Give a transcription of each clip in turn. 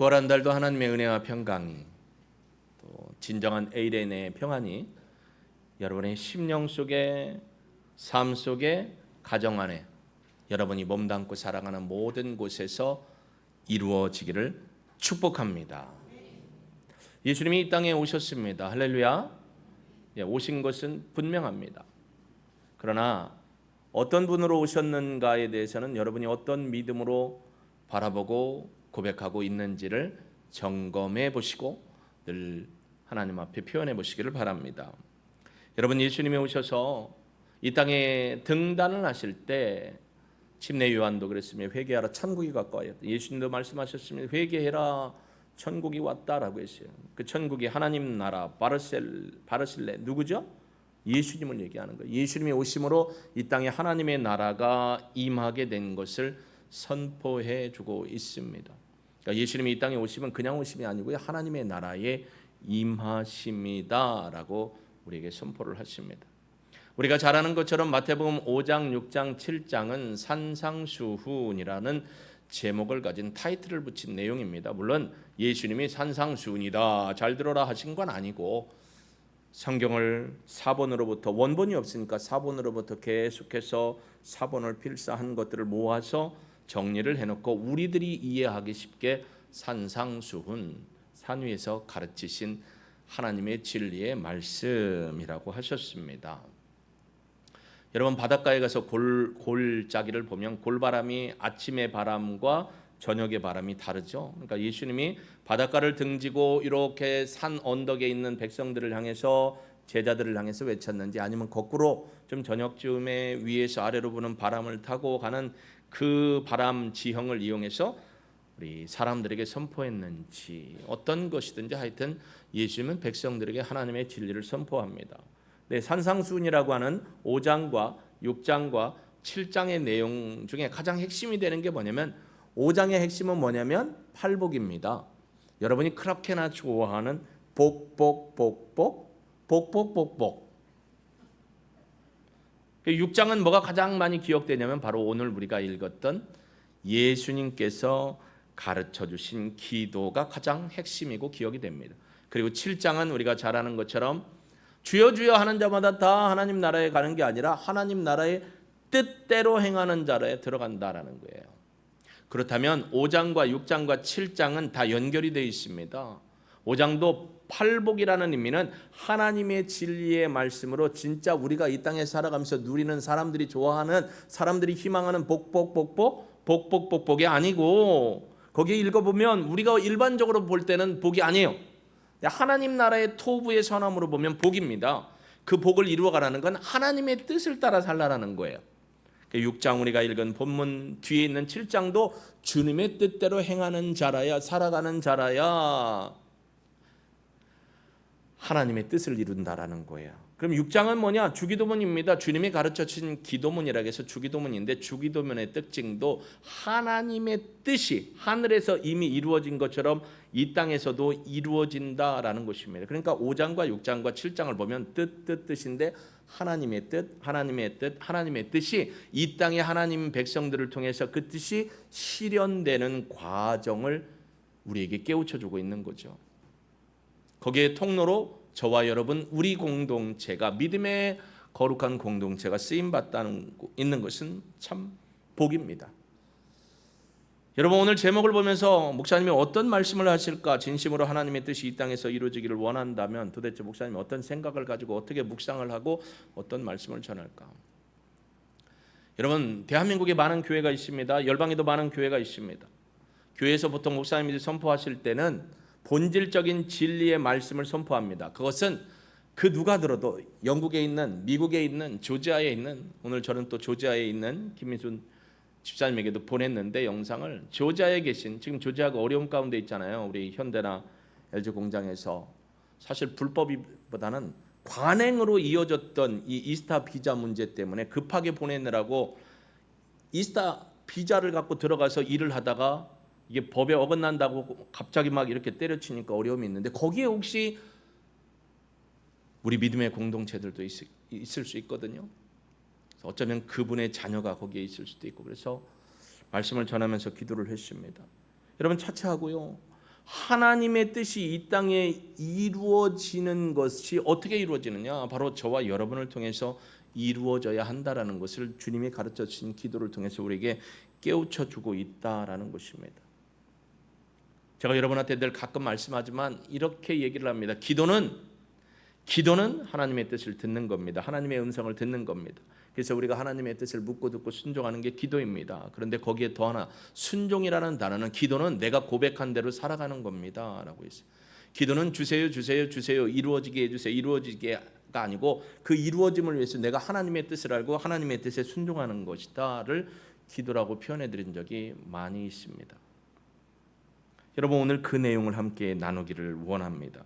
부활한 달도 하나님의 은혜와 평강이, 또 진정한 에이렌의 평안이 여러분의 심령 속에, 삶 속에, 가정 안에, 여러분이 몸담고 살아가는 모든 곳에서 이루어지기를 축복합니다. 예수님이 이 땅에 오셨습니다. 할렐루야. 오신 것은 분명합니다. 그러나 어떤 분으로 오셨는가에 대해서는 여러분이 어떤 믿음으로 바라보고 고백하고 있는지를 점검해 보시고 늘 하나님 앞에 표현해 보시기를 바랍니다. 여러분, 예수님이 오셔서 이 땅에 등단을 하실 때 침례 요한도 그랬습니다. 회개하라, 천국이 가까워요. 예수님도 말씀하셨습니다. 회개해라, 천국이 왔다라고 했어요. 그 천국이 하나님 나라 바르실레 누구죠? 예수님을 얘기하는 거예요. 예수님이 오심으로 이 땅에 하나님의 나라가 임하게 된 것을 선포해 주고 있습니다. 그러니까 예수님이 이 땅에 오시면 그냥 오심이 아니고요, 하나님의 나라에 임하십니다라고 우리에게 선포를 하십니다. 우리가 잘 아는 것처럼 마태복음 5장, 6장, 7장은 산상수훈이라는 제목을 가진 타이틀을 붙인 내용입니다. 물론 예수님이 산상수훈이다, 잘 들어라 하신 건 아니고, 성경을 사본으로부터, 원본이 없으니까 사본으로부터 계속해서 사본을 필사한 것들을 모아서 정리를 해놓고 우리들이 이해하기 쉽게 산상수훈, 산 위에서 가르치신 하나님의 진리의 말씀이라고 하셨습니다. 여러분, 바닷가에 가서 골짜기를 보면 골바람이 아침의 바람과 저녁의 바람이 다르죠. 그러니까 예수님이 바닷가를 등지고 이렇게 산 언덕에 있는 백성들을 향해서, 제자들을 향해서 외쳤는지, 아니면 거꾸로 좀 저녁쯤에 위에서 아래로 부는 바람을 타고 가는 그 바람 지형을 이용해서 우리 사람들에게 선포했는지, 어떤 것이든지 하여튼 예수님은 백성들에게 하나님의 진리를 선포합니다. 산상수훈이라고 하는 5장과 6장과 7장의 내용 중에 가장 핵심이 되는 게 뭐냐면, 5장의 핵심은 뭐냐면 팔복입니다. 여러분이 그렇게나 좋아하는 복복복복, 복복복복. 6장은 뭐가 가장 많이 기억되냐면 바로 오늘 우리가 읽었던 예수님께서 가르쳐 주신 기도가 가장 핵심이고 기억이 됩니다. 그리고 7장은 우리가 잘 아는 것처럼 주여 주여 하는 자마다 다 하나님 나라에 가는 게 아니라 하나님 나라의 뜻대로 행하는 자라에 들어간다라는 거예요. 그렇다면 5장과 6장과 7장은 다 연결이 되어 있습니다. 5장도 팔복이라는 의미는 하나님의 진리의 말씀으로 진짜 우리가 이 땅에 살아가면서 누리는, 사람들이 좋아하는, 사람들이 희망하는 복복복복이 아니고, 거기에 읽어보면 우리가 일반적으로 볼 때는 복이 아니에요. 하나님 나라의 토부의 선함으로 보면 복입니다. 그 복을 이루어가라는 건 하나님의 뜻을 따라 살라라는 거예요. 6장 우리가 읽은 본문 뒤에 있는 7장도 주님의 뜻대로 행하는 자라야, 살아가는 자라야 하나님의 뜻을 이룬다라는 거예요. 그럼 6장은 뭐냐? 주기도문입니다. 주님이 가르쳐 주신 기도문이라고 해서 주기도문인데, 주기도문의 특징도 하나님의 뜻이 하늘에서 이미 이루어진 것처럼 이 땅에서도 이루어진다라는 것입니다. 그러니까 5장과 6장과 7장을 보면 뜻인데, 하나님의 뜻, 하나님의 뜻, 하나님의 뜻이 이 땅의 하나님 백성들을 통해서 그 뜻이 실현되는 과정을 우리에게 깨우쳐주고 있는 거죠. 거기에 통로로 저와 여러분, 우리 공동체가, 믿음의 거룩한 공동체가 쓰임받다는 있는 것은 참 복입니다. 여러분, 오늘 제목을 보면서 목사님이 어떤 말씀을 하실까, 진심으로 하나님의 뜻이 이 땅에서 이루어지기를 원한다면 도대체 목사님이 어떤 생각을 가지고 어떻게 묵상을 하고 어떤 말씀을 전할까? 여러분, 대한민국에 많은 교회가 있습니다. 열방에도 많은 교회가 있습니다. 교회에서 보통 목사님이 선포하실 때는 본질적인 진리의 말씀을 선포합니다. 그것은 그 누가 들어도, 영국에 있는, 미국에 있는, 조지아에 있는, 오늘 저는 또 조지아에 있는 김민순 집사님에게도 보냈는데, 영상을, 조지아에 계신, 지금 조지아가 어려움 가운데 있잖아요. 우리 현대나 LG 공장에서 사실 불법보다는 관행으로 이어졌던 이 이스타 비자 문제 때문에 급하게 보내느라고 이스타 비자를 갖고 들어가서 일을 하다가 이게 법에 어긋난다고 갑자기 막 이렇게 때려치니까 어려움이 있는데, 거기에 혹시 우리 믿음의 공동체들도 있을 수 있거든요. 어쩌면 그분의 자녀가 거기에 있을 수도 있고, 그래서 말씀을 전하면서 기도를 했습니다. 여러분, 차차하고요, 하나님의 뜻이 이 땅에 이루어지는 것이 어떻게 이루어지느냐? 바로 저와 여러분을 통해서 이루어져야 한다라는 것을 주님이 가르쳐 주신 기도를 통해서 우리에게 깨우쳐 주고 있다라는 것입니다. 제가 여러분한테 늘 가끔 말씀하지만 이렇게 얘기를 합니다. 기도는 하나님의 뜻을 듣는 겁니다. 하나님의 음성을 듣는 겁니다. 그래서 우리가 하나님의 뜻을 묻고 듣고 순종하는 게 기도입니다. 그런데 거기에 더 하나, 순종이라는 단어는, 기도는 내가 고백한 대로 살아가는 겁니다 라고 했어요. 기도는 주세요 이루어지게 해주세요 이루어지게가 아니고 그 이루어짐을 위해서 내가 하나님의 뜻을 알고 하나님의 뜻에 순종하는 것이다를 기도라고 표현해 드린 적이 많이 있습니다. 여러분, 오늘 그 내용을 함께 나누기를 원합니다.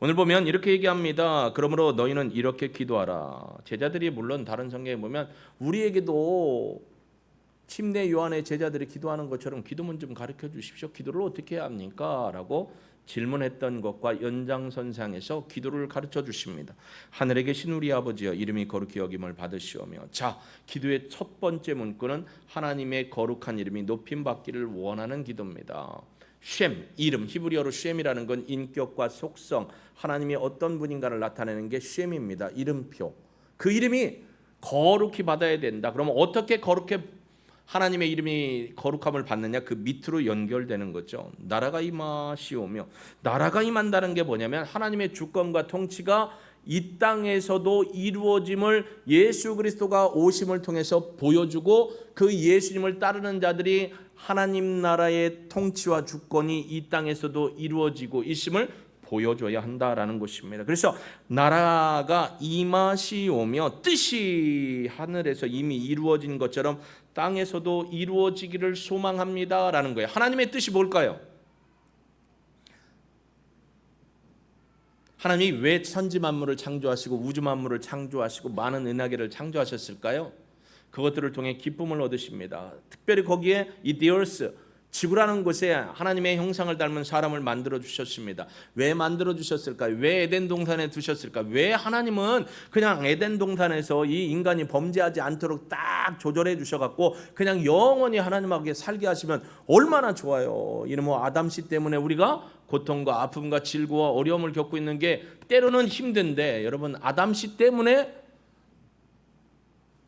오늘 보면 이렇게 얘기합니다. 그러므로 너희는 이렇게 기도하라. 제자들이 물론 다른 성경에 보면 우리에게도 침례 요한의 제자들이 기도하는 것처럼 기도문 좀 가르쳐 주십시오. 기도를 어떻게 해야 합니까? 라고 질문했던 것과 연장선상에서 기도를 가르쳐 주십니다. 하늘에 계신 우리 아버지여, 이름이 거룩히 여김을 받으시오며. 자, 기도의 첫 번째 문구는 하나님의 거룩한 이름이 높임 받기를 원하는 기도입니다. 쉔, 이름, 히브리어로 쉔이라는 건 인격과 속성, 하나님이 어떤 분인가를 나타내는 게 쉔입니다. 이름표. 그 이름이 거룩히 받아야 된다. 그러면 어떻게 거룩해 하나님의 이름이 거룩함을 받느냐? 그 밑으로 연결되는 거죠. 나라가 임하시오며. 나라가 임한다는 게 뭐냐면 하나님의 주권과 통치가 이 땅에서도 이루어짐을 예수 그리스도가 오심을 통해서 보여주고, 그 예수님을 따르는 자들이 하나님 나라의 통치와 주권이 이 땅에서도 이루어지고 있음을 보여줘야 한다라는 것입니다. 그래서 나라가 임하시오며, 뜻이 하늘에서 이미 이루어진 것처럼 땅에서도 이루어지기를 소망합니다라는 거예요. 하나님의 뜻이 뭘까요? 하나님이 왜 천지 만물을 창조하시고 우주 만물을 창조하시고 많은 은하계를 창조하셨을까요? 그것들을 통해 기쁨을 얻으십니다. 특별히 거기에 이 the earth, 지구라는 곳에 하나님의 형상을 닮은 사람을 만들어 주셨습니다. 왜 만들어 주셨을까요? 왜 에덴 동산에 두셨을까요? 왜 하나님은 그냥 에덴 동산에서 이 인간이 범죄하지 않도록 딱 조절해 주셔갖고 그냥 영원히 하나님하고 살게 하시면 얼마나 좋아요. 이는 뭐 아담 씨 때문에 우리가 고통과 아픔과 질고와 어려움을 겪고 있는 게 때로는 힘든데, 여러분, 아담 씨 때문에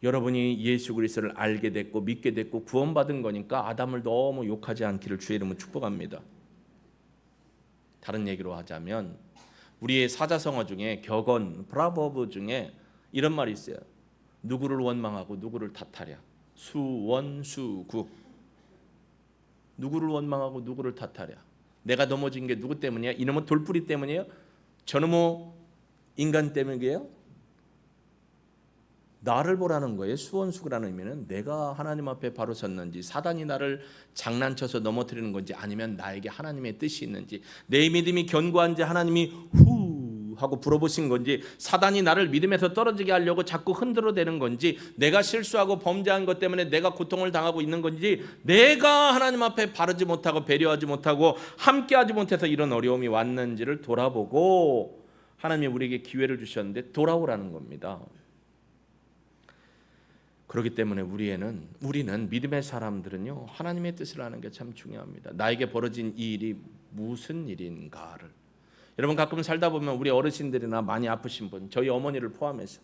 여러분이 예수 그리스도를 알게 됐고 믿게 됐고 구원받은 거니까 아담을 너무 욕하지 않기를 주의 이름으로 축복합니다. 다른 얘기로 하자면 우리의 사자성어 중에 격언, 프라버브 중에 이런 말이 있어요. 누구를 원망하고 누구를 탓하랴. 수원수구. 누구를 원망하고 누구를 탓하랴. 내가 넘어진 게 누구 때문이야? 이놈의 돌뿌리 때문이에요? 저놈의 인간 때문이에요? 나를 보라는 거예요. 수원수구라는 의미는 내가 하나님 앞에 바로 섰는지, 사단이 나를 장난쳐서 넘어뜨리는 건지, 아니면 나에게 하나님의 뜻이 있는지, 내 믿음이 견고한지 하나님이 후 하고 불어보신 건지, 사단이 나를 믿음에서 떨어지게 하려고 자꾸 흔들어대는 건지, 내가 실수하고 범죄한 것 때문에 내가 고통을 당하고 있는 건지, 내가 하나님 앞에 바르지 못하고 배려하지 못하고 함께하지 못해서 이런 어려움이 왔는지를 돌아보고 하나님이 우리에게 기회를 주셨는데 돌아오라는 겁니다. 그렇기 때문에 우리는 믿음의 사람들은요, 하나님의 뜻을 아는 게 참 중요합니다. 나에게 벌어진 이 일이 무슨 일인가를. 여러분, 가끔 살다 보면 우리 어르신들이나 많이 아프신 분, 저희 어머니를 포함해서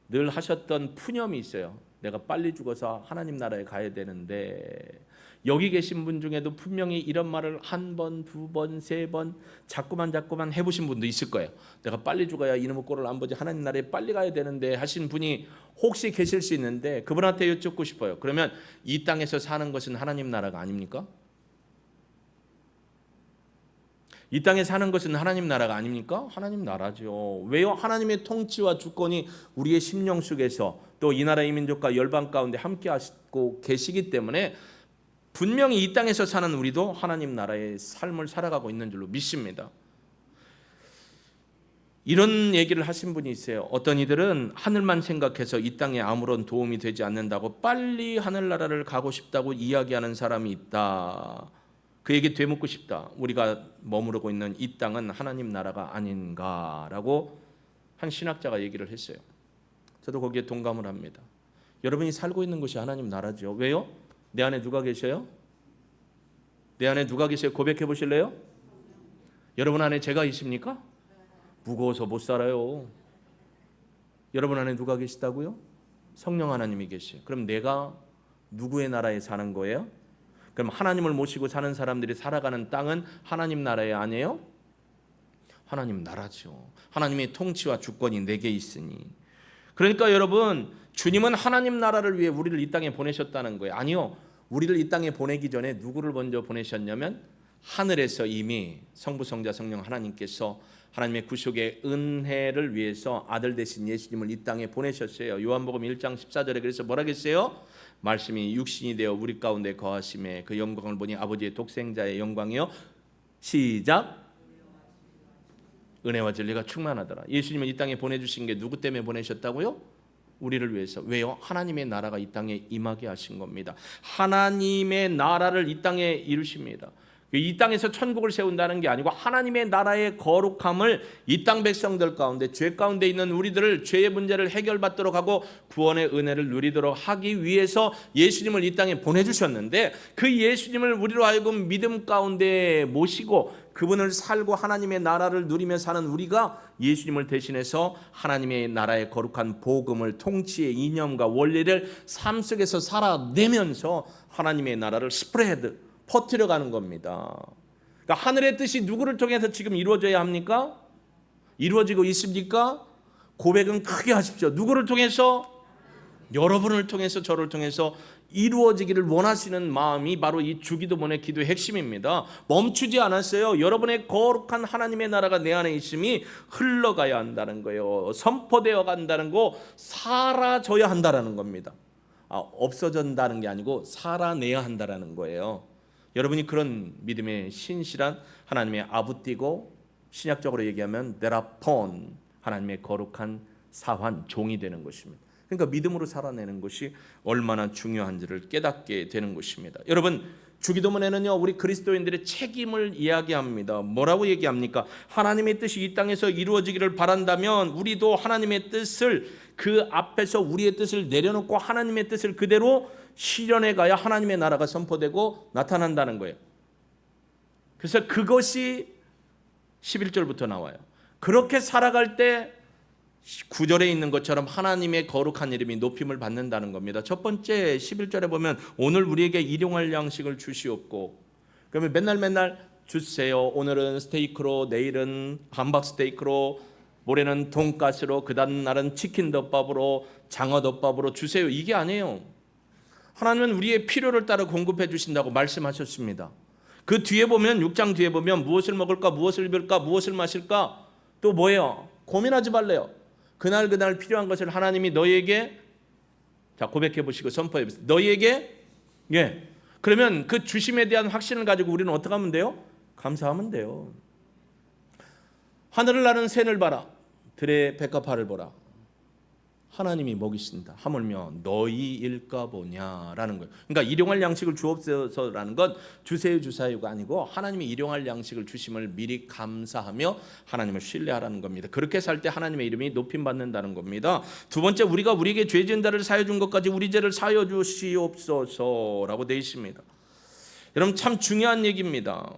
늘 하셨던 푸념이 있어요. 내가 빨리 죽어서 하나님 나라에 가야 되는데. 여기 계신 분 중에도 분명히 이런 말을 한 번, 두 번, 세 번 자꾸만 해보신 분도 있을 거예요. 내가 빨리 죽어야 이놈의 꼴을 안 보지, 하나님 나라에 빨리 가야 되는데 하신 분이 혹시 계실 수 있는데, 그분한테 여쭙고 싶어요. 그러면 이 땅에서 사는 것은 하나님 나라가 아닙니까? 이 땅에 사는 것은 하나님 나라가 아닙니까? 하나님 나라죠. 왜요? 하나님의 통치와 주권이 우리의 심령 속에서 또 이 나라 이 민족과 열방 가운데 함께 하시고 계시기 때문에 분명히 이 땅에서 사는 우리도 하나님 나라의 삶을 살아가고 있는 줄로 믿습니다. 이런 얘기를 하신 분이 있어요. 어떤 이들은 하늘만 생각해서 이 땅에 아무런 도움이 되지 않는다고 빨리 하늘나라를 가고 싶다고 이야기하는 사람이 있다. 그에게 되묻고 싶다. 우리가 머무르고 있는 이 땅은 하나님 나라가 아닌가라고 한 신학자가 얘기를 했어요. 저도 거기에 동감을 합니다. 여러분이 살고 있는 곳이 하나님 나라죠. 왜요? 내 안에 누가 계셔요? 내 안에 누가 계세요? 고백해 보실래요? 여러분 안에 제가 있습니까? 무거워서 못 살아요. 여러분 안에 누가 계시다고요? 성령 하나님이 계세요. 그럼 내가 누구의 나라에 사는 거예요? 그럼 하나님을 모시고 사는 사람들이 살아가는 땅은 하나님 나라에 아니에요? 하나님 나라죠. 하나님의 통치와 주권이 내게 있으니. 그러니까 여러분, 주님은 하나님 나라를 위해 우리를 이 땅에 보내셨다는 거예요. 아니요. 우리를 이 땅에 보내기 전에 누구를 먼저 보내셨냐면 하늘에서 이미 성부, 성자, 성령 하나님께서 하나님의 구속의 은혜를 위해서 아들 되신 예수님을 이 땅에 보내셨어요. 요한복음 1장 14절에 그래서 뭐라 했어요? 말씀이 육신이 되어 우리 가운데 거하심에 그 영광을 보니 아버지의 독생자의 영광이요. 시작. 은혜와 진리가 충만하더라. 예수님은 이 땅에 보내주신 게 누구 때문에 보내셨다고요? 우리를 위해서. 왜요? 하나님의 나라가 이 땅에 임하게 하신 겁니다. 하나님의 나라를 이 땅에 이루십니다. 이 땅에서 천국을 세운다는 게 아니고 하나님의 나라의 거룩함을 이 땅 백성들 가운데, 죄 가운데 있는 우리들을 죄의 문제를 해결받도록 하고 구원의 은혜를 누리도록 하기 위해서 예수님을 이 땅에 보내주셨는데, 그 예수님을 우리로 하여금 믿음 가운데 모시고 그분을 살고 하나님의 나라를 누리며 사는 우리가 예수님을 대신해서 하나님의 나라의 거룩한 복음을, 통치의 이념과 원리를 삶 속에서 살아내면서 하나님의 나라를 스프레드, 퍼뜨려가는 겁니다. 그러니까 하늘의 뜻이 누구를 통해서 지금 이루어져야 합니까? 이루어지고 있습니까? 고백은 크게 하십시오. 누구를 통해서? 여러분을 통해서, 저를 통해서 이루어지기를 원하시는 마음이 바로 이 주기도문의 기도의 핵심입니다. 멈추지 않았어요. 여러분의 거룩한 하나님의 나라가 내 안에 있음이 흘러가야 한다는 거예요. 선포되어 간다는 거, 사라져야 한다는 겁니다. 없어진다는 게 아니고 살아내야 한다는 거예요. 여러분이 그런 믿음의 신실한 하나님의 아부띠고, 신약적으로 얘기하면 데라폰, 하나님의 거룩한 사환, 종이 되는 것입니다. 그러니까 믿음으로 살아내는 것이 얼마나 중요한지를 깨닫게 되는 것입니다. 여러분, 주기도문에는요, 우리 그리스도인들의 책임을 이야기합니다. 뭐라고 얘기합니까? 하나님의 뜻이 이 땅에서 이루어지기를 바란다면 우리도 하나님의 뜻을, 그 앞에서 우리의 뜻을 내려놓고 하나님의 뜻을 그대로 실현해 가야 하나님의 나라가 선포되고 나타난다는 거예요. 그래서 그것이 11절부터 나와요. 그렇게 살아갈 때 9절에 있는 것처럼 하나님의 거룩한 이름이 높임을 받는다는 겁니다. 첫 번째 11절에 보면 오늘 우리에게 일용할 양식을 주시옵고, 그러면 맨날 주세요. 오늘은 스테이크로, 내일은 함박 스테이크로, 모레는 돈가스로, 그 다음 날은 치킨 덮밥으로, 장어 덮밥으로 주세요. 이게 아니에요. 하나님은 우리의 필요를 따라 공급해 주신다고 말씀하셨습니다. 그 뒤에 보면, 6장 뒤에 보면 무엇을 먹을까, 무엇을 입을까, 무엇을 마실까, 또 뭐예요? 고민하지 말래요. 그날 필요한 것을 하나님이 너희에게, 자, 고백해 보시고 선포해 보세요. 너희에게, 예. 그러면 그 주심에 대한 확신을 가지고 우리는 어떻게 하면 돼요? 감사하면 돼요. 하늘을 나는 새를 봐라, 들의 백합화를 보라. 하나님이 먹이신다 하물며 너희일까 보냐라는 거예요. 그러니까 일용할 양식을 주옵소서라는 건 주세요 주사요가 아니고 하나님이 일용할 양식을 주심을 미리 감사하며 하나님을 신뢰하라는 겁니다. 그렇게 살 때 하나님의 이름이 높임 받는다는 겁니다. 두 번째, 우리가 우리에게 죄 지은 자를 사여 준 것까지 우리 죄를 사여 주시옵소서라고 되어 있습니다. 여러분, 참 중요한 얘기입니다.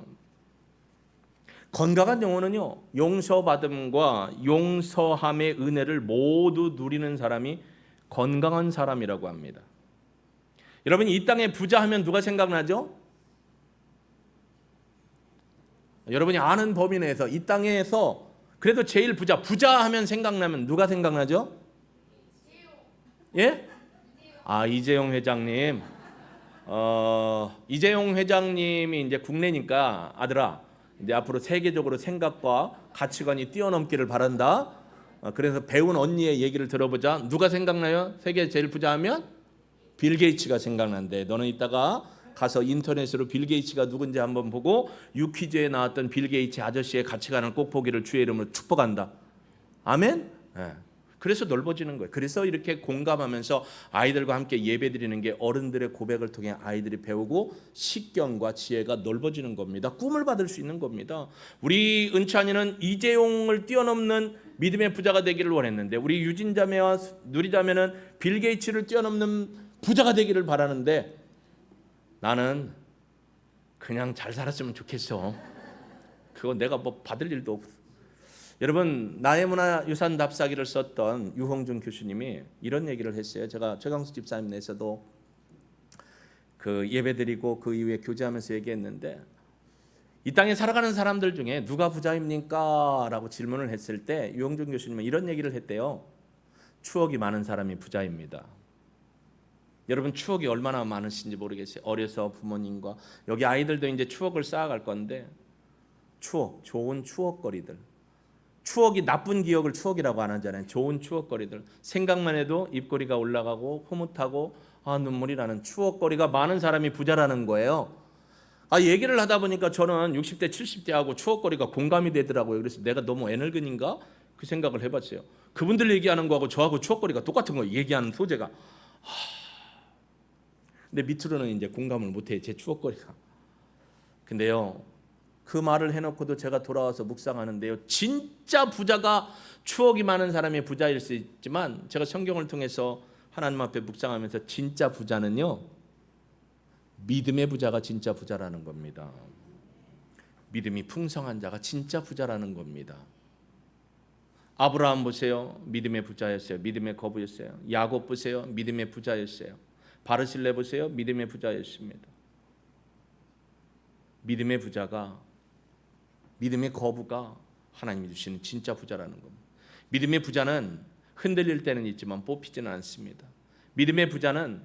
건강한 영혼은요, 용서받음과 용서함의 은혜를 모두 누리는 사람이 건강한 사람이라고 합니다. 여러분, 이 땅에 부자 하면 누가 생각나죠? 여러분이 아는 범위 내에서 이 땅에서 그래도 제일 부자 하면 생각나면 누가 생각나죠? 예? 이재용 회장님. 이재용 회장님이 이제 국내니까 아들아, 이제 앞으로 세계적으로 생각과 가치관이 뛰어넘기를 바란다. 그래서 배운 언니의 얘기를 들어보자. 누가 생각나요? 세계 제일 부자 하면 빌 게이츠가 생각난대. 너는 이따가 가서 인터넷으로 빌 게이츠가 누군지 한번 보고 유퀴즈에 나왔던 빌 게이츠 아저씨의 가치관을 꼭 보기를 주의 이름으로 축복한다. 아멘? 네. 그래서 넓어지는 거예요. 그래서 이렇게 공감하면서 아이들과 함께 예배드리는 게 어른들의 고백을 통해 아이들이 배우고 식견과 지혜가 넓어지는 겁니다. 꿈을 받을 수 있는 겁니다. 우리 은찬이는 이재용을 뛰어넘는 믿음의 부자가 되기를 원했는데, 우리 유진자매와 누리자매는 빌 게이츠를 뛰어넘는 부자가 되기를 바라는데, 나는 그냥 잘 살았으면 좋겠어. 그거 내가 뭐 받을 일도 없어. 여러분, 나의 문화유산 답사기를 썼던 유홍준 교수님이 이런 얘기를 했어요. 제가 최강수 집사님 내에서도 그 예배드리고 그 이후에 교제하면서 얘기했는데, 이 땅에 살아가는 사람들 중에 누가 부자입니까? 라고 질문을 했을 때 유홍준 교수님은 이런 얘기를 했대요. 추억이 많은 사람이 부자입니다. 여러분, 추억이 얼마나 많으신지 모르겠어요. 어려서 부모님과, 여기 아이들도 이제 추억을 쌓아갈 건데, 추억, 좋은 추억거리들, 추억이 나쁜 기억을 추억이라고 안 하잖아요. 좋은 추억거리들, 생각만 해도 입꼬리가 올라가고 흐뭇하고 눈물이 나는 추억거리가 많은 사람이 부자라는 거예요. 얘기를 하다 보니까 저는 60대 70대하고 추억거리가 공감이 되더라고요. 그래서 내가 너무 애늙은인가? 그 생각을 해봤어요. 그분들 얘기하는 거하고 저하고 추억거리가 똑같은 거예요. 얘기하는 소재가. 근데 밑으로는 이제 공감을 못해요. 제 추억거리가. 근데요, 그 말을 해놓고도 제가 돌아와서 묵상하는데요, 진짜 부자가 추억이 많은 사람이 부자일 수 있지만, 제가 성경을 통해서 하나님 앞에 묵상하면서 진짜 부자는요, 믿음의 부자가 진짜 부자라는 겁니다. 믿음이 풍성한 자가 진짜 부자라는 겁니다. 아브라함 보세요. 믿음의 부자였어요. 믿음의 거부였어요. 야곱 보세요. 믿음의 부자였어요. 바르실레 보세요. 믿음의 부자였습니다. 믿음의 부자가, 믿음의 거부가 하나님이 주시는 진짜 부자라는 겁니다. 믿음의 부자는 흔들릴 때는 있지만 뽑히지는 않습니다. 믿음의 부자는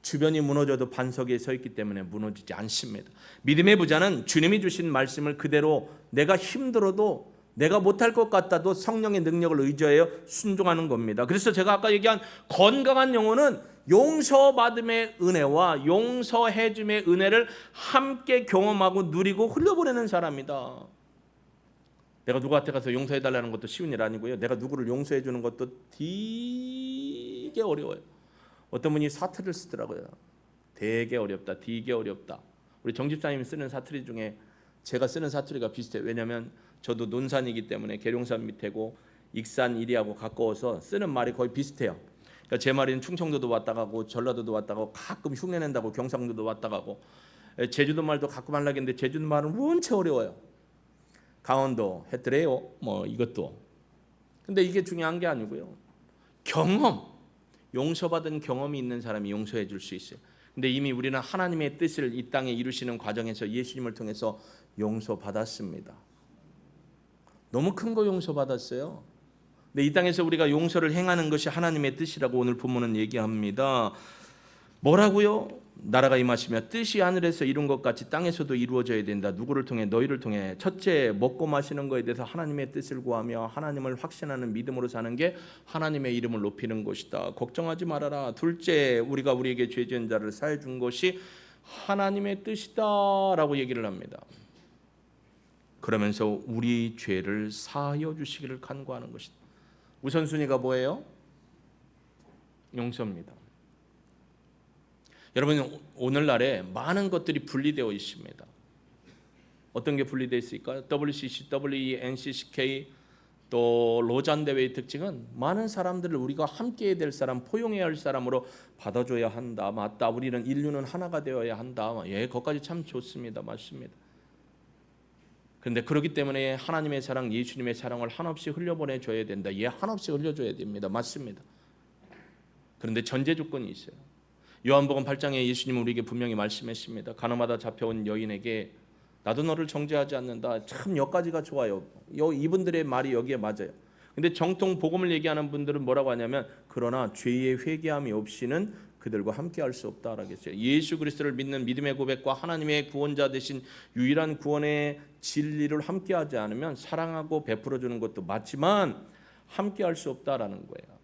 주변이 무너져도 반석에 서 있기 때문에 무너지지 않습니다. 믿음의 부자는 주님이 주신 말씀을 그대로, 내가 힘들어도, 내가 못할 것 같아도 성령의 능력을 의지하여 순종하는 겁니다. 그래서 제가 아까 얘기한 건강한 영혼은 용서받음의 은혜와 용서해줌의 은혜를 함께 경험하고 누리고 흘려보내는 사람이다. 내가 누구한테 가서 용서해달라는 것도 쉬운 일 아니고요, 내가 누구를 용서해주는 것도 되게 어려워요. 어떤 분이 사투리를 쓰더라고요. 되게 어렵다, 되게 어렵다. 우리 정 집사님이 쓰는 사투리 중에 제가 쓰는 사투리가 비슷해요. 왜냐하면 저도 논산이기 때문에 계룡산 밑에고 익산 이리하고 가까워서 쓰는 말이 거의 비슷해요. 그러니까 제 말은 충청도도 왔다 가고 전라도도 왔다 가고 가끔 흉내낸다고 경상도도 왔다 가고, 제주도 말도 가끔 하려고 했는데 제주도 말은 원체 어려워요. 강원도 했더래요. 뭐 이것도. 근데 이게 중요한 게 아니고요, 경험, 용서받은 경험이 있는 사람이 용서해 줄 수 있어요. 근데 이미 우리는 하나님의 뜻을 이 땅에 이루시는 과정에서 예수님을 통해서 용서받았습니다. 너무 큰 거 용서받았어요. 근데 이 땅에서 우리가 용서를 행하는 것이 하나님의 뜻이라고 오늘 본문은 얘기합니다. 뭐라고요? 나라가 임하시며 뜻이 하늘에서 이룬 것 같이 땅에서도 이루어져야 된다. 누구를 통해? 너희를 통해. 첫째, 먹고 마시는 것에 대해서 하나님의 뜻을 구하며 하나님을 확신하는 믿음으로 사는 게 하나님의 이름을 높이는 것이다. 걱정하지 말아라. 둘째, 우리가 우리에게 죄 지은 자를 사해 준 것이 하나님의 뜻이다라고 얘기를 합니다. 그러면서 우리 죄를 사하여 주시기를 간구하는 것이다. 우선순위가 뭐예요? 용서입니다. 여러분, 오늘날에 많은 것들이 분리되어 있습니다. 어떤 게 분리되어 있을까요? WCC, WE, NCCK, 또 로잔 대회의 특징은 많은 사람들을 우리가 함께해야 될 사람, 포용해야 할 사람으로 받아줘야 한다. 맞다. 우리는 인류는 하나가 되어야 한다. 예, 거기까지 참 좋습니다. 맞습니다. 그런데 그렇기 때문에 하나님의 사랑, 예수님의 사랑을 한없이 흘려보내줘야 된다. 예, 한없이 흘려줘야 됩니다. 맞습니다. 그런데 전제 조건이 있어요. 요한복음 8장에 예수님은 우리에게 분명히 말씀했습니다. 가늠하다 잡혀온 여인에게 나도 너를 정죄하지 않는다. 참 여기까지가 좋아요. 이분들의 말이 여기에 맞아요. 근데 정통 복음을 얘기하는 분들은 뭐라고 하냐면, 그러나 죄의 회개함이 없이는 그들과 함께할 수 없다라고 했어요. 예수 그리스도를 믿는 믿음의 고백과 하나님의 구원자 되신 유일한 구원의 진리를 함께하지 않으면 사랑하고 베풀어 주는 것도 맞지만 함께할 수 없다라는 거예요.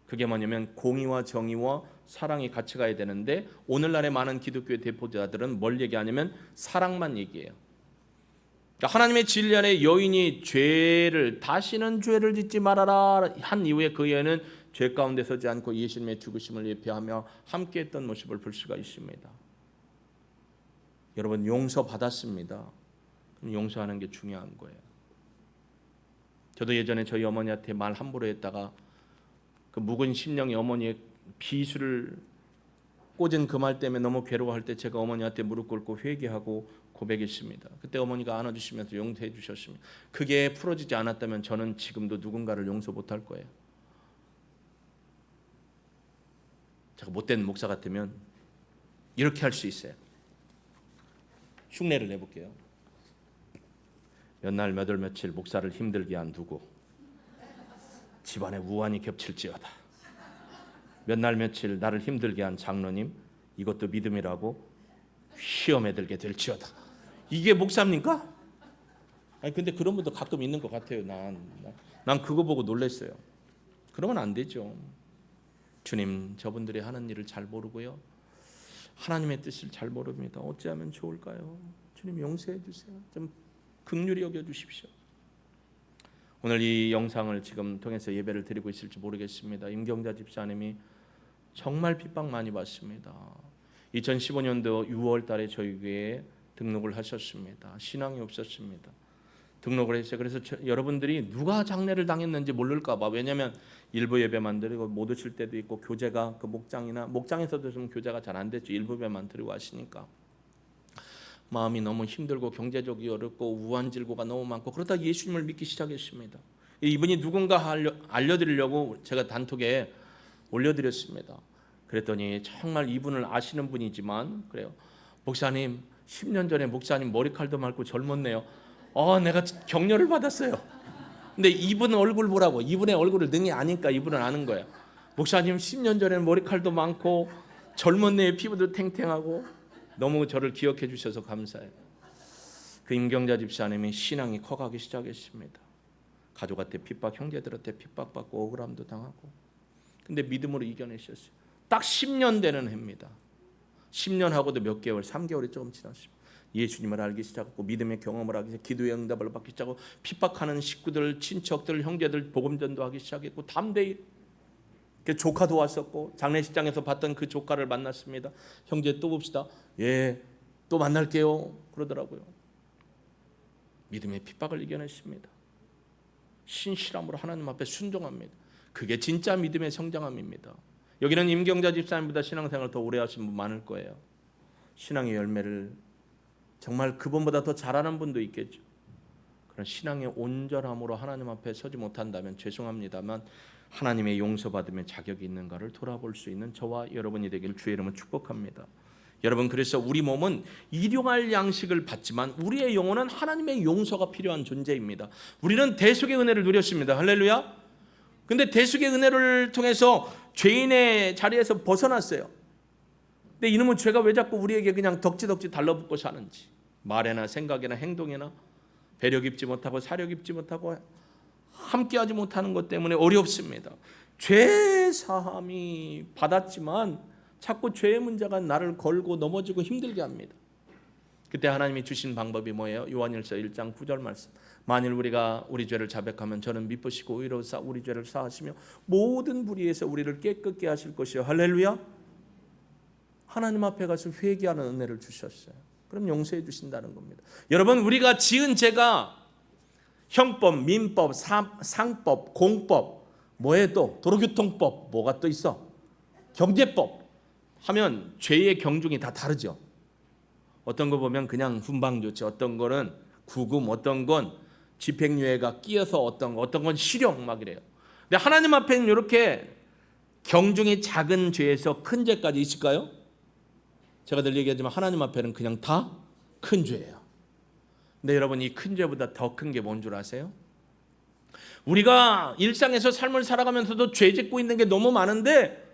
그게 뭐냐면 공의와 정의와 사랑이 같이 가야 되는데, 오늘날의 많은 기독교의 대표자들은 뭘 얘기하냐면 사랑만 얘기해요. 그러니까 하나님의 진리 안에 여인이 죄를, 다시는 죄를 짓지 말아라 한 이후에 그 여인은 죄 가운데 서지 않고 예수님의 죽으심을 예표하며 함께했던 모습을 볼 수가 있습니다. 여러분, 용서받았습니다. 그럼 용서하는 게 중요한 거예요. 저도 예전에 저희 어머니한테 말 함부로 했다가 그 묵은 심령이 어머니의 비수를 꽂은 그 말 때문에 너무 괴로워할 때 제가 어머니한테 무릎 꿇고 회개하고 고백했습니다. 그때 어머니가 안아주시면서 용서해 주셨습니다. 그게 풀어지지 않았다면 저는 지금도 누군가를 용서 못할 거예요. 제가 못된 목사 같으면 이렇게 할 수 있어요. 흉내를 내볼게요. 몇 날 몇 월 며칠 목사를 힘들게 안 두고 집안에 우환이 겹칠지어다. 몇 날 며칠 나를 힘들게 한 장로님, 이것도 믿음이라고 시험에 들게 될지어다. 이게 목사입니까? 아니 근데 그런 분도 가끔 있는 것 같아요. 난 그거 보고 놀랐어요. 그러면 안 되죠. 주님, 저분들이 하는 일을 잘 모르고요, 하나님의 뜻을 잘 모릅니다. 어찌하면 좋을까요? 주님 용서해 주세요. 좀 긍휼히 여겨 주십시오. 오늘 이 영상을 지금 통해서 예배를 드리고 있을지 모르겠습니다. 임경자 집사님이 정말 핍박 많이 받습니다. 2015년도 6월 달에 저희 교회에 등록을 하셨습니다. 신앙이 없었습니다. 등록을 했어요. 그래서 여러분들이 누가 장례를 당했는지 모를까 봐. 왜냐하면 일부 예배만 드리고 못 오실 때도 있고, 교제가 그 목장에서도 좀 교제가 잘 안 됐죠. 일부 예배만 드리고 하시니까 마음이 너무 힘들고 경제적이 어렵고 우환질고가 너무 많고, 그러다 예수님을 믿기 시작했습니다. 이분이 누군가 알려드리려고 제가 단톡에 올려드렸습니다. 그랬더니 정말 이분을 아시는 분이지만 그래요. 목사님, 10년 전에 목사님 머리칼도 맑고 젊었네요. 내가 격려를 받았어요. 근데 이분 얼굴 보라고. 이분의 얼굴을 능히 아니까 이분은 아는 거예요. 목사님 10년 전에는 머리칼도 많고 젊었네요. 피부도 탱탱하고. 너무 저를 기억해 주셔서 감사해요. 그 임경자 집사님이 신앙이 커가기 시작했습니다. 가족한테 핍박, 형제들한테 핍박받고 억울함도 당하고. 근데 믿음으로 이겨내셨어요. 딱 10년 되는 해입니다. 10년 하고도 몇 개월, 3개월이 조금 지났습니다. 예수님을 알기 시작하고 믿음의 경험을 하기 시작하고 기도의 응답을 받기 시작하고, 핍박하는 식구들, 친척들, 형제들 복음전도 하기 시작했고, 담대히 조카도 왔었고, 장례식장에서 봤던 그 조카를 만났습니다. 형제 또 봅시다. 예, 또 만날게요 그러더라고요. 믿음의 핍박을 이겨냈습니다. 신실함으로 하나님 앞에 순종합니다. 그게 진짜 믿음의 성장함입니다. 여기는 임경자 집사님보다 신앙생활을 더 오래 하신 분 많을 거예요. 신앙의 열매를 정말 그분보다 더 잘하는 분도 있겠죠. 그런 신앙의 온전함으로 하나님 앞에 서지 못한다면 죄송합니다만 하나님의 용서받음의 자격이 있는가를 돌아볼 수 있는 저와 여러분이 되기를 주의 이름으로 축복합니다. 여러분, 그래서 우리 몸은 일용할 양식을 받지만 우리의 영혼은 하나님의 용서가 필요한 존재입니다. 우리는 대속의 은혜를 누렸습니다. 할렐루야. 근데 대속의 은혜를 통해서 죄인의 자리에서 벗어났어요. 근데 이놈의 죄가 왜 자꾸 우리에게 그냥 덕지덕지 달라붙고 사는지, 말에나 생각이나 행동이나 배려 깊지 못하고 사려 깊지 못하고 함께하지 못하는 것 때문에 어렵습니다. 죄 사함이 받았지만 자꾸 죄의 문제가 나를 걸고 넘어지고 힘들게 합니다. 그때 하나님이 주신 방법이 뭐예요? 요한일서 1장 9절 말씀. 만일 우리가 우리 죄를 자백하면 저는 미쁘시고 의로 우리 죄를 사하시며 모든 불의에서 우리를 깨끗게 하실 것이요. 할렐루야. 하나님 앞에 가서 회개하는 은혜를 주셨어요. 그럼 용서해 주신다는 겁니다. 여러분, 우리가 지은 죄가 형법, 민법, 상법, 공법, 뭐에 또 도로교통법, 뭐가 또 있어? 경제법 하면 죄의 경중이 다 다르죠. 어떤 거 보면 그냥 훈방조치, 어떤 거는 구금, 어떤 건 집행유예가 끼어서 어떤 건 실형 막 이래요. 근데 하나님 앞에는 이렇게 경중이 작은 죄에서 큰 죄까지 있을까요? 제가 늘 얘기하지만 하나님 앞에는 그냥 다 큰 죄예요. 근데 여러분, 이 큰 죄보다 더 큰 게 뭔 줄 아세요? 우리가 일상에서 삶을 살아가면서도 죄 짓고 있는 게 너무 많은데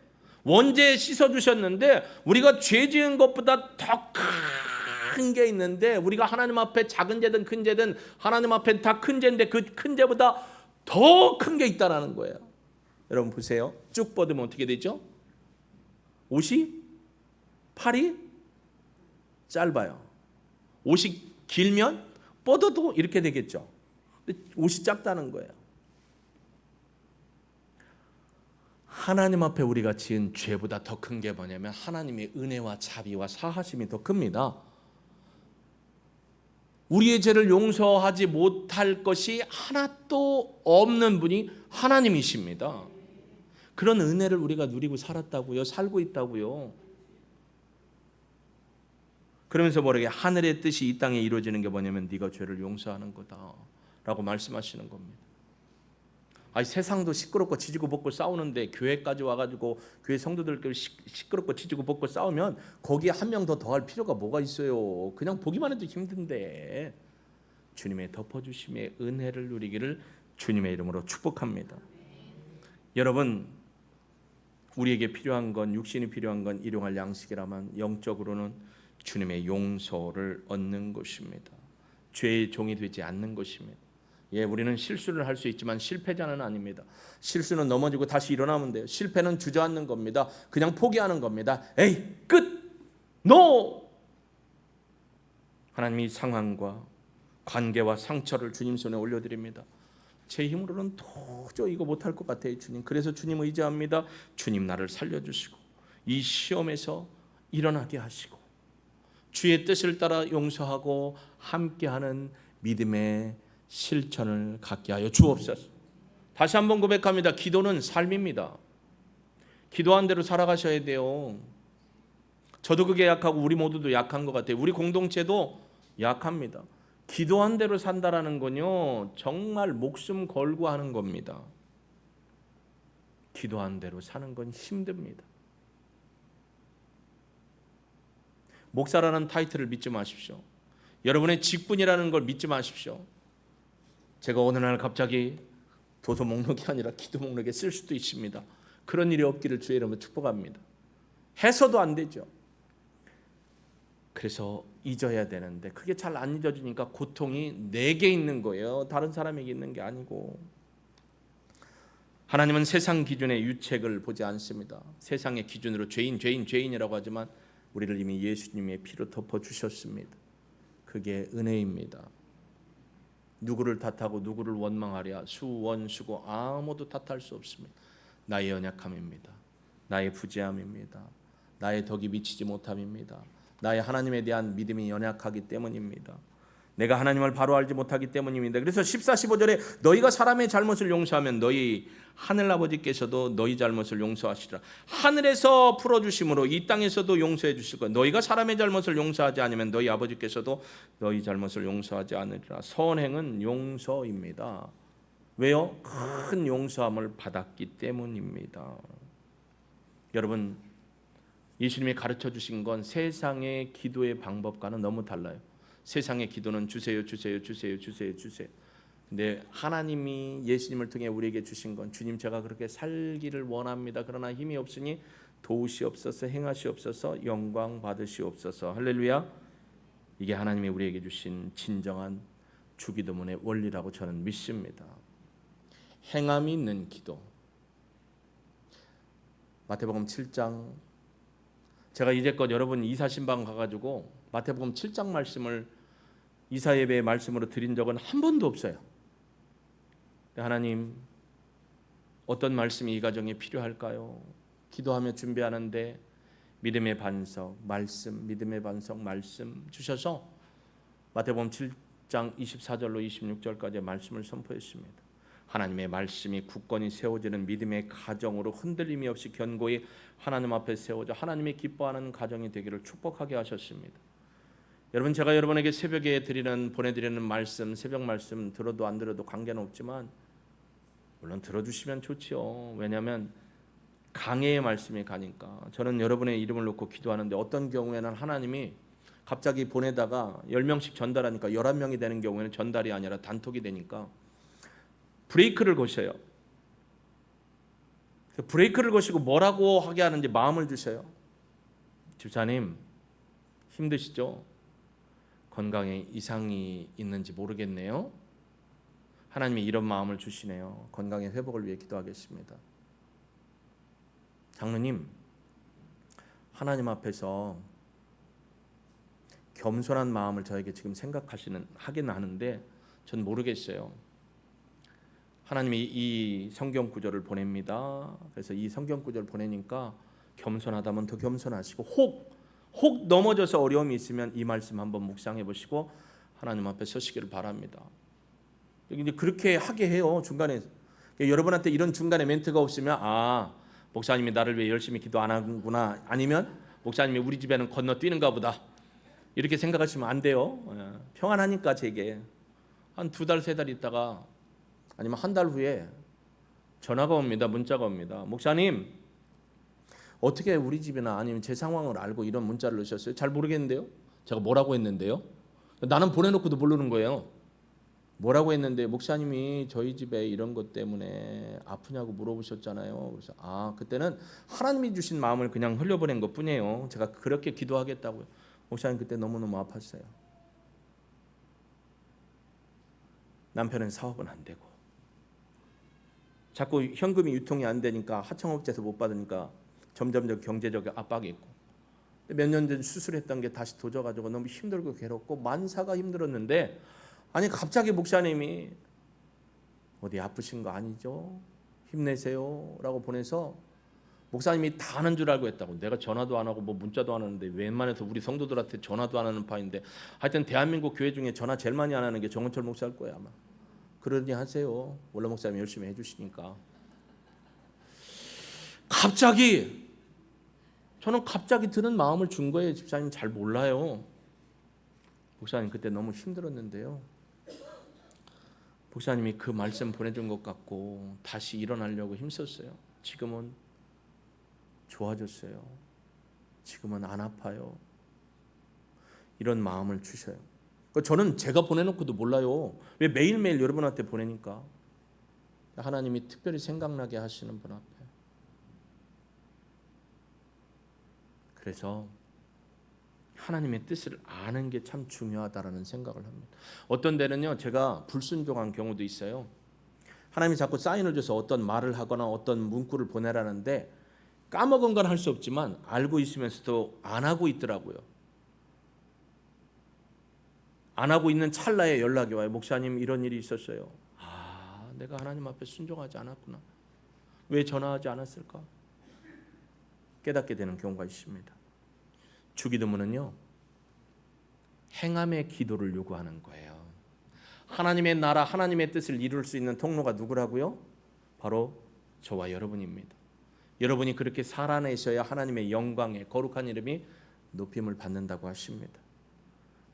원죄에 씻어주셨는데 우리가 죄 지은 것보다 더 큰 게 있는데, 우리가 하나님 앞에 작은 죄든 큰 죄든 하나님 앞에 다 큰 죄인데 그 큰 죄보다 더 큰 게 있다는 거예요. 여러분 보세요. 쭉 뻗으면 어떻게 되죠? 옷이 팔이 짧아요. 옷이 길면 뻗어도 이렇게 되겠죠. 근데 옷이 작다는 거예요. 하나님 앞에 우리가 지은 죄보다 더 큰 게 뭐냐면 하나님의 은혜와 자비와 사하심이 더 큽니다. 우리의 죄를 용서하지 못할 것이 하나도 없는 분이 하나님이십니다. 그런 은혜를 우리가 누리고 살았다고요. 살고 있다고요. 그러면서 모르게 하늘의 뜻이 이 땅에 이루어지는 게 뭐냐면 네가 죄를 용서하는 거다라고 말씀하시는 겁니다. 아니 세상도 시끄럽고 지지고 볶고 싸우는데 교회까지 와가지고 교회 성도들끼리 시끄럽고 지지고 볶고 싸우면 거기에 한 명 더 더할 필요가 뭐가 있어요? 그냥 보기만 해도 힘든데 주님의 덮어주심의 은혜를 누리기를 주님의 이름으로 축복합니다. 여러분, 우리에게 필요한 건, 육신이 필요한 건 일용할 양식이라만 영적으로는 주님의 용서를 얻는 것입니다. 죄의 종이 되지 않는 것입니다. 예, 우리는 실수를 할 수 있지만 실패자는 아닙니다. 실수는 넘어지고 다시 일어나면 돼요. 실패는 주저앉는 겁니다. 그냥 포기하는 겁니다. 에이, 끝! 노! 하나님이 상황과 관계와 상처를 주님 손에 올려드립니다. 제 힘으로는 도저히 이거 못할 것 같아요, 주님. 그래서 주님 의지합니다. 주님 나를 살려주시고 이 시험에서 일어나게 하시고 주의 뜻을 따라 용서하고 함께하는 믿음의 실천을 갖게 하여 주옵소서. 다시 한번 고백합니다. 기도는 삶입니다. 기도한 대로 살아가셔야 돼요. 저도 그게 약하고 우리 모두도 약한 것 같아요. 우리 공동체도 약합니다. 기도한 대로 산다라는 건요, 정말 목숨 걸고 하는 겁니다. 기도한 대로 사는 건 힘듭니다. 목사라는 타이틀을 믿지 마십시오. 여러분의 직분이라는 걸 믿지 마십시오. 제가 어느 날 갑자기 도서 목록이 아니라 기도 목록에 쓸 수도 있습니다. 그런 일이 없기를 주의 이름으로 축복합니다. 해서도 안 되죠. 그래서 잊어야 되는데 그게 잘 안 잊어지니까 고통이 내게 있는 거예요. 다른 사람에게 있는 게 아니고. 하나님은 세상 기준의 유책을 보지 않습니다. 세상의 기준으로 죄인이라고 하지만 우리를 이미 예수님의 피로 덮어주셨습니다. 그게 은혜입니다. 누구를 탓하고 누구를 원망하랴 수원수고 아무도 탓할 수 없습니다. 나의 연약함입니다. 나의 부재함입니다. 나의 덕이 미치지 못함입니다. 나의 하나님에 대한 믿음이 연약하기 때문입니다. 내가 하나님을 바로 알지 못하기 때문입니다. 그래서 14, 15절에 너희가 사람의 잘못을 용서하면 너희 하늘아버지께서도 너희 잘못을 용서하시리라. 하늘에서 풀어주심으로 이 땅에서도 용서해 주실 거예요. 너희가 사람의 잘못을 용서하지 않으면 너희 아버지께서도 너희 잘못을 용서하지 않으리라. 선행은 용서입니다. 왜요? 큰 용서함을 받았기 때문입니다. 여러분, 예수님이 가르쳐 주신 건 세상의 기도의 방법과는 너무 달라요. 세상의 기도는 주세요. 근데 하나님이 예수님을 통해 우리에게 주신 건 주님 제가 그렇게 살기를 원합니다. 그러나 힘이 없으니 도우시옵소서, 행하시옵소서, 영광 받으시옵소서. 할렐루야. 이게 하나님이 우리에게 주신 진정한 주기도문의 원리라고 저는 믿습니다. 행함이 있는 기도. 마태복음 7장, 제가 이제껏 여러분 이사신방 가가지고 마태복음 7장 말씀을 이사예배의 말씀으로 드린 적은 한 번도 없어요. 하나님, 어떤 말씀이 이 가정에 필요할까요? 기도하며 준비하는데 믿음의 반석 말씀, 믿음의 반석 말씀 주셔서 마태복음 7장 24절로 26절까지의 말씀을 선포했습니다. 하나님의 말씀이 굳건히 세워지는 믿음의 가정으로 흔들림이 없이 견고히 하나님 앞에 세워져 하나님이 기뻐하는 가정이 되기를 축복하게 하셨습니다. 여러분, 제가 여러분에게 새벽에 보내드리는 말씀, 새벽 말씀 들어도 안 들어도 관계는 없지만 물론 들어주시면 좋지요. 왜냐하면 강해의 말씀이 가니까. 저는 여러분의 이름을 놓고 기도하는데 어떤 경우에는 하나님이 갑자기 보내다가 10명씩 전달하니까 11명이 되는 경우에는 전달이 아니라 단톡이 되니까 브레이크를 거셔요. 브레이크를 거시고 뭐라고 하게 하는지 마음을 주셔요. 집사님, 힘드시죠? 건강에 이상이 있는지 모르겠네요. 하나님이 이런 마음을 주시네요. 건강의 회복을 위해 기도하겠습니다. 장로님, 하나님 앞에서 겸손한 마음을 저에게 지금 하긴 하는데 전 모르겠어요. 하나님이 이 성경 구절을 보냅니다. 그래서 이 성경 구절을 보내니까 겸손하다면 더 겸손하시고 혹 넘어져서 어려움이 있으면 이 말씀 한번 묵상해 보시고 하나님 앞에 서시기를 바랍니다. 이제 그렇게 하게 해요. 중간에 여러분한테 이런 중간에 멘트가 없으면 목사님이 나를 위해 열심히 기도 안 하는구나, 아니면 목사님이 우리 집에는 건너뛰는가 보다, 이렇게 생각하시면 안 돼요. 평안하니까 제게 한 2달 3달 있다가 아니면 한 달 후에 전화가 옵니다. 문자가 옵니다. 목사님, 어떻게 우리 집이나 아니면 제 상황을 알고 이런 문자를 넣으셨어요? 잘 모르겠는데요. 제가 뭐라고 했는데요? 나는 보내놓고도 모르는 거예요. 뭐라고 했는데 목사님이 저희 집에 이런 것 때문에 아프냐고 물어보셨잖아요. 그래서 그때는 하나님이 주신 마음을 그냥 흘려보낸 것뿐이에요. 제가 그렇게 기도하겠다고요. 목사님 그때 너무너무 아팠어요. 남편은 사업은 안 되고 자꾸 현금이 유통이 안 되니까 하청업체에서 못 받으니까 점점 경제적 압박이 있고 몇 년 전 수술했던 게 다시 도져가지고 너무 힘들고 괴롭고 만사가 힘들었는데 아니 갑자기 목사님이 어디 아프신 거 아니죠? 힘내세요 라고 보내서 목사님이 다 아는 줄 알고 했다고. 내가 전화도 안 하고 뭐 문자도 안 하는데 웬만해서 우리 성도들한테 전화도 안 하는 파인데 하여튼 대한민국 교회 중에 전화 제일 많이 안 하는 게 정은철 목사일 거야 아마. 그러니 하세요. 원래 목사님이 열심히 해주시니까. 저는 갑자기 드는 마음을 준 거예요. 집사님 잘 몰라요. 목사님 그때 너무 힘들었는데요. 목사님이 그 말씀 보내준 것 같고 다시 일어나려고 힘썼어요. 지금은 좋아졌어요. 지금은 안 아파요. 이런 마음을 주셔요. 저는 제가 보내놓고도 몰라요. 왜 매일매일 여러분한테 보내니까. 하나님이 특별히 생각나게 하시는 분 앞에. 그래서 하나님의 뜻을 아는 게 참 중요하다라는 생각을 합니다. 어떤 데는요, 제가 불순종한 경우도 있어요. 하나님이 자꾸 사인을 줘서 어떤 말을 하거나 어떤 문구를 보내라는데 까먹은 건 할 수 없지만 알고 있으면서도 안 하고 있더라고요. 안 하고 있는 찰나에 연락이 와요. 목사님 이런 일이 있었어요. 내가 하나님 앞에 순종하지 않았구나. 왜 전화하지 않았을까? 깨닫게 되는 경우가 있습니다. 주기도문은요, 행함의 기도를 요구하는 거예요. 하나님의 나라, 하나님의 뜻을 이룰 수 있는 통로가 누구라고요? 바로 저와 여러분입니다. 여러분이 그렇게 살아내셔야 하나님의 영광에 거룩한 이름이 높임을 받는다고 하십니다.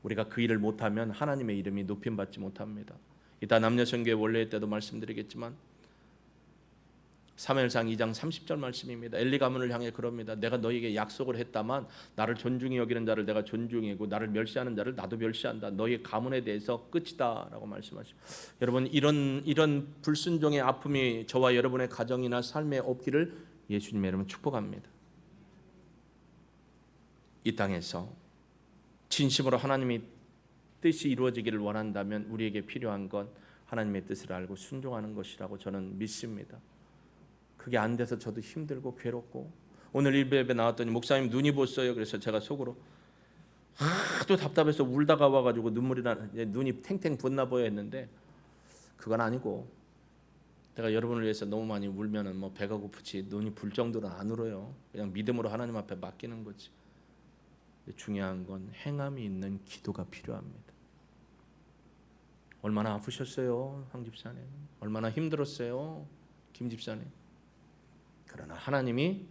우리가 그 일을 못하면 하나님의 이름이 높임받지 못합니다. 이따 남녀성교회 원례 때도 말씀드리겠지만 사무엘상 2장 30절 말씀입니다. 엘리 가문을 향해 그럽니다. 내가 너에게 약속을 했다만 나를 존중히 여기는 자를 내가 존중하고 나를 멸시하는 자를 나도 멸시한다. 너의 가문에 대해서 끝이다 라고 말씀하십니다. 여러분 이런 불순종의 아픔이 저와 여러분의 가정이나 삶에 없기를 예수님의 이름으로 축복합니다. 이 땅에서 진심으로 하나님의 뜻이 이루어지기를 원한다면 우리에게 필요한 건 하나님의 뜻을 알고 순종하는 것이라고 저는 믿습니다. 그게 안 돼서 저도 힘들고 괴롭고 오늘 일베에 나왔더니 목사님 눈이 부었어요. 그래서 제가 속으로 하도 답답해서 울다가 와가지고 눈이 탱탱 부었나 보여 했는데 그건 아니고 내가 여러분을 위해서 너무 많이 울면은 뭐 배가 고프지 눈이 불 정도는 안 울어요. 그냥 믿음으로 하나님 앞에 맡기는 거지. 중요한 건 행함이 있는 기도가 필요합니다. 얼마나 아프셨어요, 황 집사님? 얼마나 힘들었어요, 김 집사님? 그러나 하나님이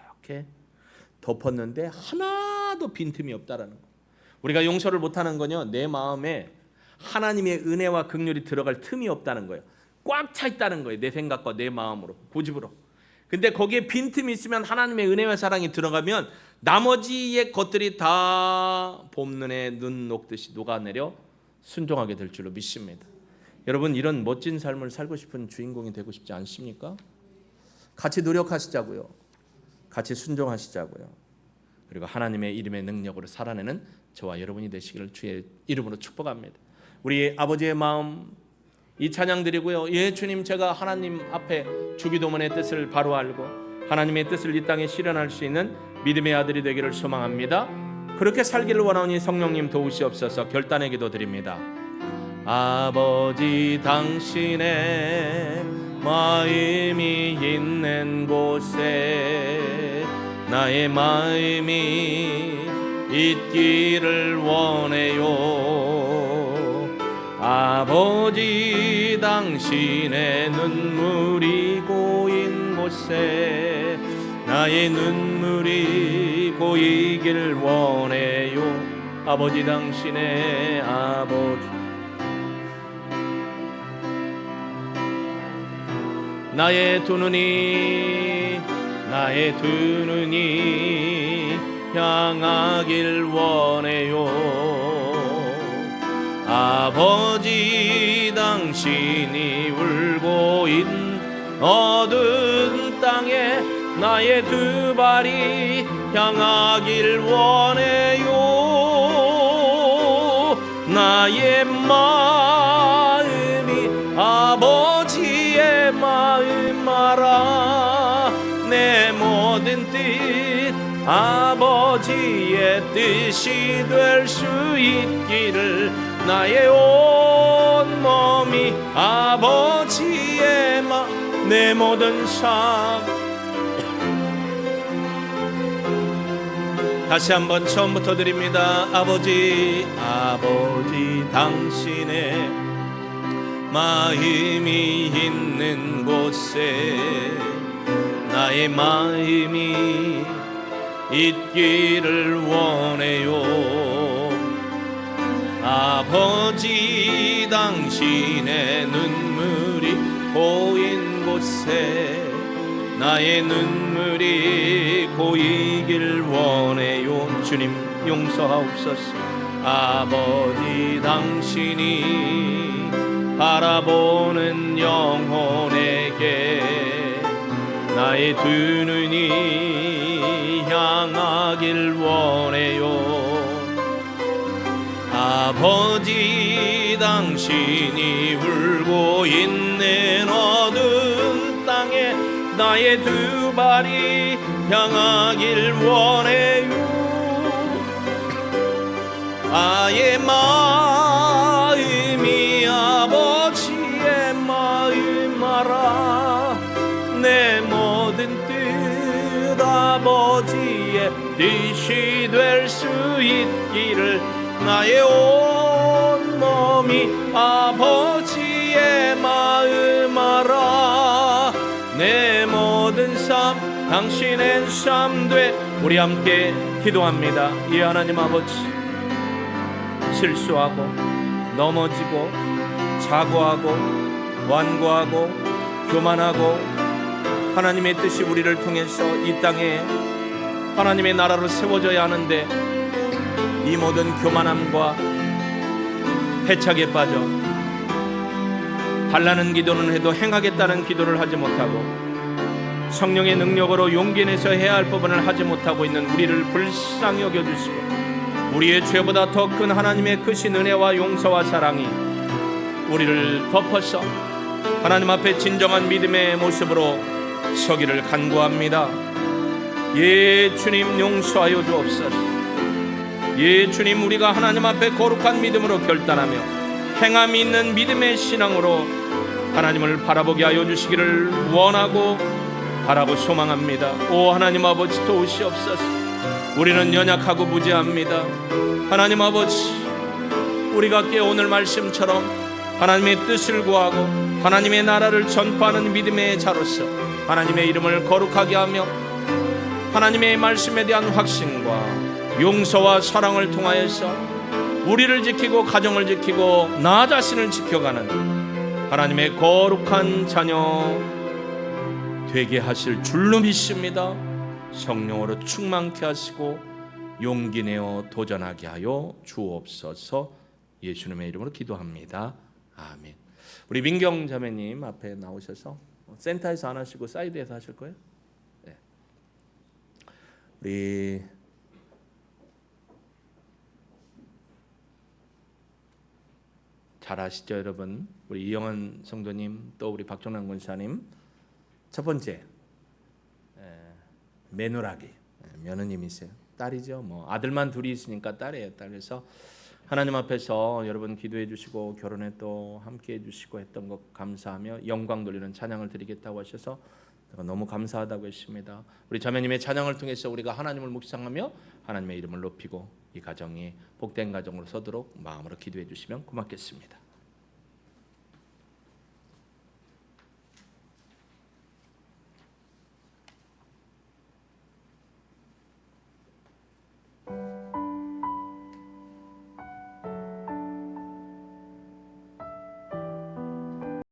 이렇게 덮었는데 하나도 빈틈이 없다라는 거. 우리가 용서를 못하는 건요, 내 마음에 하나님의 은혜와 긍휼이 들어갈 틈이 없다는 거예요. 꽉 차 있다는 거예요. 내 생각과 내 마음으로, 고집으로. 근데 거기에 빈틈이 있으면 하나님의 은혜와 사랑이 들어가면 나머지의 것들이 다 봄눈에 눈 녹듯이 녹아내려 순종하게 될 줄로 믿습니다. 여러분 이런 멋진 삶을 살고 싶은 주인공이 되고 싶지 않습니까? 같이 노력하시자고요. 같이 순종하시자고요. 그리고 하나님의 이름의 능력으로 살아내는 저와 여러분이 되시기를 주의 이름으로 축복합니다. 우리 아버지의 마음 이 찬양 드리고요. 예 주님, 제가 하나님 앞에 주기도문의 뜻을 바로 알고 하나님의 뜻을 이 땅에 실현할 수 있는 믿음의 아들이 되기를 소망합니다. 그렇게 살기를 원하오니 성령님 도우시옵소서. 결단의 기도 드립니다. 아버지, 당신의 마음이 있는 곳에 나의 마음이 있기를 원해요. 아버지, 당신의 눈물이 고인 곳에 나의 눈물이 고인 고이길 원해요. 아버지 당신의 아버지 나의 두 눈이 향하길 원해요. 아버지 당신이 울고 있는 어두운 땅에 나의 두 발이 향하길 원해요. 나의 마음이 아버지의 마음 알아. 내 모든 뜻 아버지의 뜻이 될 수 있기를 나의 온 몸이 아버지의 내 모든 삶. 다시 한번 처음부터 드립니다. 아버지 당신의 마음이 있는 곳에 나의 마음이 있기를 원해요. 아버지 당신의 눈물이 고인 곳에 나의 눈물이 고이길 원해요. 주님 용서하옵소서. 아버지 당신이 바라보는 영혼에게 나의 두 눈이 향하길 원해요. 아버지 당신이 울고 있는 어두운 땅에 나의 두 발이 향하길 원해요. 아의 마음이 아버지의 마음 알아. 내 모든 뜻 아버지의 뜻이 될 수 있기를 나의 온 몸이 아버지의 마음 알아. 내 모든 삶 당신의 삶 돼. 우리 함께 기도합니다. 이 하나님 아버지, 실수하고 넘어지고 자고하고 완고하고 교만하고 하나님의 뜻이 우리를 통해서 이 땅에 하나님의 나라로 세워져야 하는데 이 모든 교만함과 패착에 빠져 달라는 기도는 해도 행하겠다는 기도를 하지 못하고 성령의 능력으로 용기 내서 해야 할 부분을 하지 못하고 있는 우리를 불쌍히 여겨주시고 우리의 죄보다 더 큰 하나님의 크신 은혜와 용서와 사랑이 우리를 덮어서 하나님 앞에 진정한 믿음의 모습으로 서기를 간구합니다. 예 주님 용서하여 주옵소서. 예 주님 우리가 하나님 앞에 거룩한 믿음으로 결단하며 행함이 있는 믿음의 신앙으로 하나님을 바라보게 하여 주시기를 원하고 바라고 소망합니다. 오 하나님 아버지 도우시옵소서. 우리는 연약하고 무지합니다. 하나님 아버지 우리가 깨 오늘 말씀처럼 하나님의 뜻을 구하고 하나님의 나라를 전파하는 믿음의 자로서 하나님의 이름을 거룩하게 하며 하나님의 말씀에 대한 확신과 용서와 사랑을 통하여서 우리를 지키고 가정을 지키고 나 자신을 지켜가는 하나님의 거룩한 자녀 되게 하실 줄로 믿습니다. 성령으로 충만케 하시고 용기 내어 도전하게 하여 주옵소서. 예수님의 이름으로 기도합니다. 아멘. 우리 민경 자매님 앞에 나오셔서 센터에서 안 하시고 사이드에서 하실 거예요? 네. 우리 잘 아시죠 여러분? 우리 이영은 성도님 또 우리 박종남 권사님 첫 번째 매누라기 며느님이세요. 딸이죠. 뭐 아들만 둘이 있으니까 딸이에요. 딸에서 하나님 앞에서 여러분 기도해 주시고 결혼에 또 함께 해 주시고 했던 것 감사하며 영광 돌리는 찬양을 드리겠다고 하셔서 너무 감사하다고 했습니다. 우리 자매님의 찬양을 통해서 우리가 하나님을 묵상하며 하나님의 이름을 높이고 이 가정이 복된 가정으로 서도록 마음으로 기도해 주시면 고맙겠습니다.